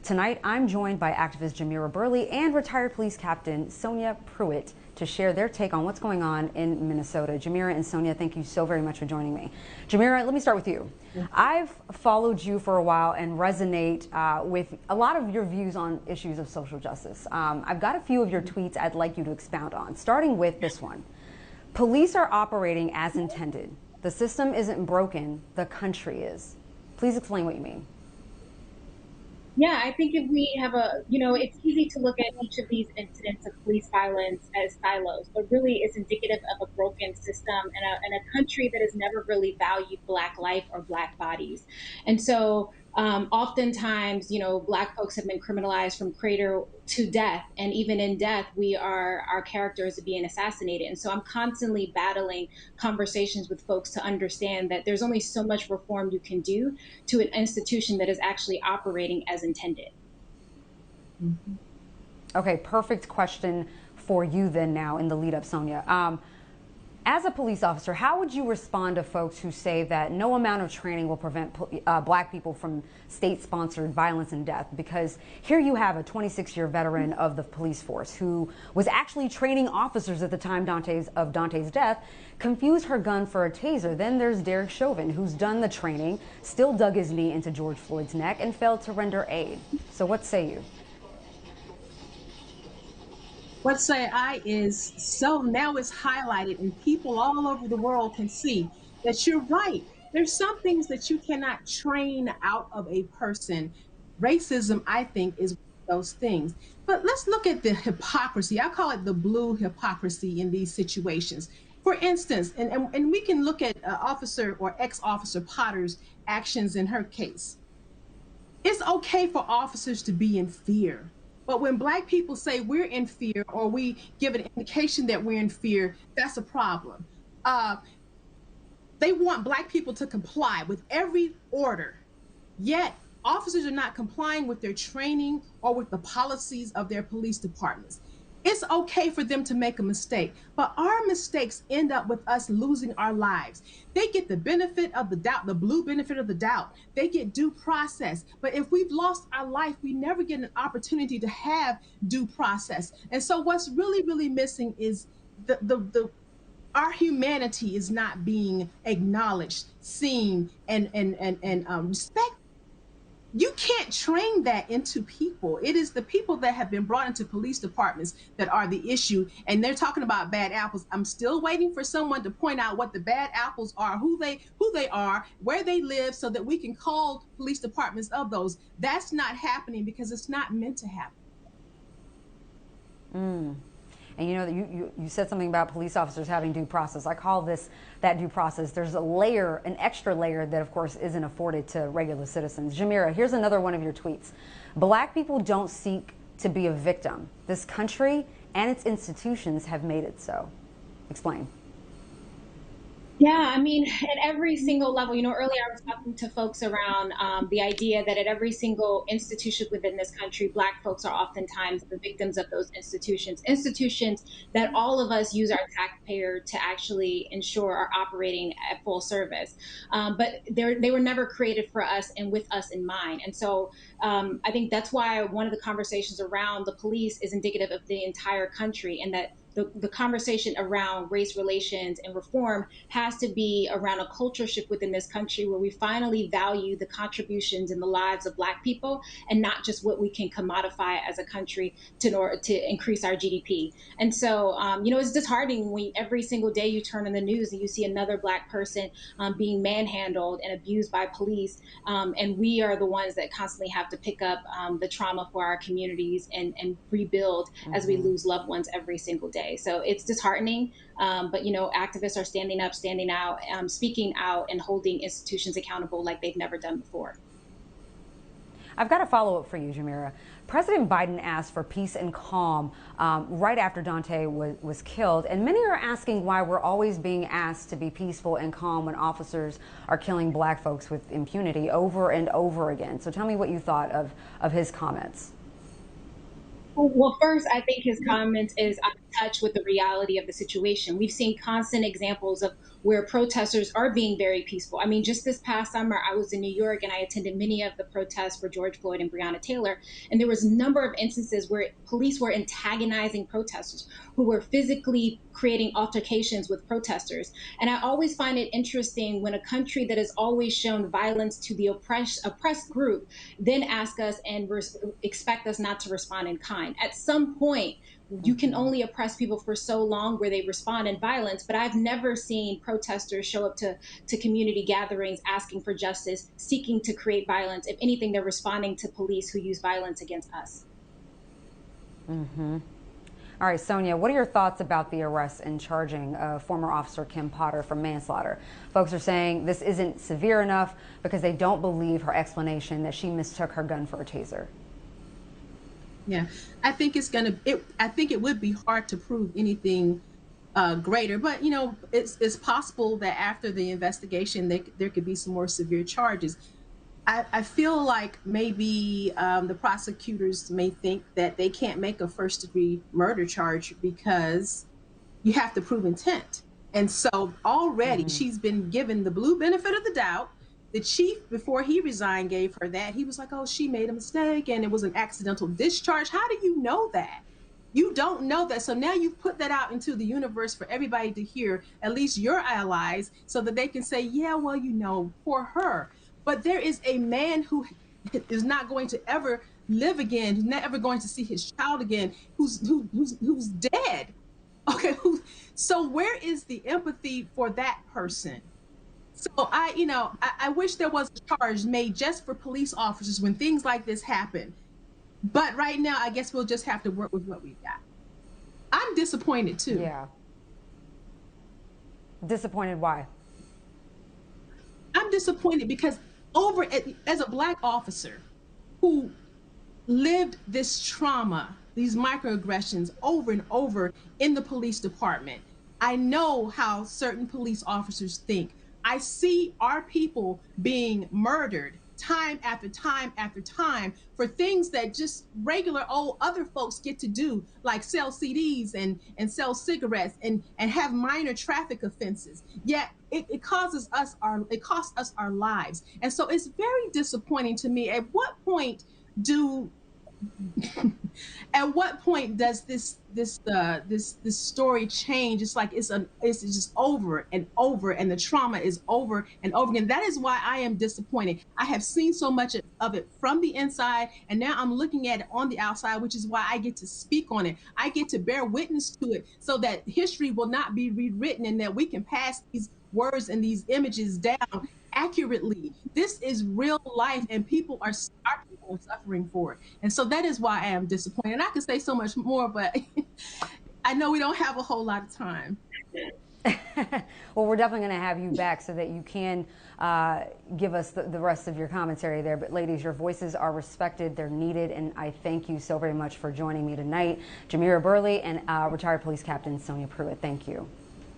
Tonight, I'm joined by activist Jamira Burley and retired police captain Sonia Pruitt to share their take on what's going on in Minnesota. Jamira and Sonia, thank you so very much for joining me. Jamira, let me start with you. I've followed you for a while and resonate with a lot of your views on issues of social justice. I've got a few of your tweets I'd like you to expound on, starting with this one. Police are operating as intended. The system isn't broken, the country is. Please explain what you mean. Yeah, I think if we have it's easy to look at each of these incidents of police violence as silos, but really it's indicative of a broken system and a country that has never really valued Black life or Black bodies. And so oftentimes, Black folks have been criminalized from cradle to death. And even in death, our characters are being assassinated. And so I'm constantly battling conversations with folks to understand that there's only so much reform you can do to an institution that is actually operating as intended. Okay, perfect question for you then now in the lead up, Sonia. As a police officer, how would you respond to folks who say that no amount of training will prevent Black people from state-sponsored violence and death? Because here you have a 26-year veteran of the police force who was actually training officers at the time of Duante's death, confused her gun for a taser. Then there's Derek Chauvin, who's done the training, still dug his knee into George Floyd's neck, and failed to render aid. So what say you? What say I is, so now it's highlighted and people all over the world can see that you're right. There's some things that you cannot train out of a person. Racism, I think, is one of those things. But let's look at the hypocrisy. I call it the blue hypocrisy in these situations. For instance, and we can look at Officer or ex-officer Potter's actions in her case. It's okay for officers to be in fear. But when Black people say we're in fear or we give an indication that we're in fear, that's a problem. They want Black people to comply with every order, yet officers are not complying with their training or with the policies of their police departments. It's okay for them to make a mistake, but our mistakes end up with us losing our lives. They get the benefit of the doubt, the blue benefit of the doubt. They get due process. But if we've lost our life, we never get an opportunity to have due process. And so what's really, really missing is our humanity is not being acknowledged, seen, and respected. You can't train that into people. It is the people that have been brought into police departments that are the issue. And they're talking about bad apples. I'm still waiting for someone to point out what the bad apples are, who they are, where they live, so that we can call police departments of those. That's not happening because it's not meant to happen. And you said something about police officers having due process. I call this that due process. There's a layer, an extra layer that of course isn't afforded to regular citizens. Jamira, here's another one of your tweets. Black people don't seek to be a victim. This country and its institutions have made it so. Explain. Yeah, I mean, at every single level, earlier I was talking to folks around the idea that at every single institution within this country, Black folks are oftentimes the victims of those institutions that all of us use our taxpayer to actually ensure are operating at full service. But they were never created for us and with us in mind. And so I think that's why one of the conversations around the police is indicative of the entire country, and that the conversation around race relations and reform has to be around a culture shift within this country where we finally value the contributions in the lives of Black people and not just what we can commodify as a country to increase our GDP. And so, it's disheartening when every single day you turn on the news and you see another Black person being manhandled and abused by police. And we are the ones that constantly have to pick up the trauma for our communities and rebuild as we lose loved ones every single day. So it's disheartening, but activists are standing up, standing out, speaking out, and holding institutions accountable like they've never done before. I've got a follow-up for you, Jamira. President Biden asked for peace and calm right after Duante was killed, and many are asking why we're always being asked to be peaceful and calm when officers are killing Black folks with impunity over and over again. So tell me what you thought of his comments. Well, first, I think his comments is touch with the reality of the situation. We've seen constant examples of where protesters are being very peaceful. I mean, just this past summer, I was in New York and I attended many of the protests for George Floyd and Breonna Taylor. And there was a number of instances where police were antagonizing protesters, who were physically creating altercations with protesters. And I always find it interesting when a country that has always shown violence to the oppressed group then ask us and expect us not to respond in kind. At some point, you can only oppress people for so long where they respond in violence, but I've never seen protesters show up to community gatherings asking for justice, seeking to create violence. If anything, they're responding to police who use violence against us. All right, Sonia, what are your thoughts about the arrest and charging of former officer Kim Potter for manslaughter? Folks are saying this isn't severe enough because they don't believe her explanation that she mistook her gun for a taser. Yeah, I think I think it would be hard to prove anything greater, but you know, it's possible that after the investigation, there could be some more severe charges. I feel like maybe the prosecutors may think that they can't make a first-degree murder charge because you have to prove intent. And so already she's been given the blue benefit of the doubt. The chief, before he resigned, gave her that. He was like, oh, she made a mistake and it was an accidental discharge. How do you know that? You don't know that. So now you've put that out into the universe for everybody to hear, at least your allies, so that they can say, yeah, well, you know, for her. But there is a man who is not going to ever live again, who's not ever going to see his child again, who's dead. Okay, so where is the empathy for that person? So I wish there was a charge made just for police officers when things like this happen. But right now, I guess we'll just have to work with what we've got. I'm disappointed too. Yeah. Disappointed why? I'm disappointed because as a Black officer who lived this trauma, these microaggressions over and over in the police department, I know how certain police officers think. I see our people being murdered time after time after time for things that just regular old other folks get to do, like sell CDs and sell cigarettes and have minor traffic offenses. Yet it costs us our lives. And so it's very disappointing to me. At what point does this story change? It's like it's just over and over, and the trauma is over and over again. That is why I am disappointed. I have seen so much of it from the inside, and now I'm looking at it on the outside, which is why I get to speak on it. I get to bear witness to it so that history will not be rewritten and that we can pass these words and these images down accurately. This is real life, and our people are suffering for it. And so that is why I am disappointed. And I could say so much more, but I know we don't have a whole lot of time. Well, we're definitely going to have you back so that you can give us the rest of your commentary there. But ladies, your voices are respected, they're needed, and I thank you so very much for joining me tonight. Jamira Burley and retired police captain Sonia Pruitt, thank you.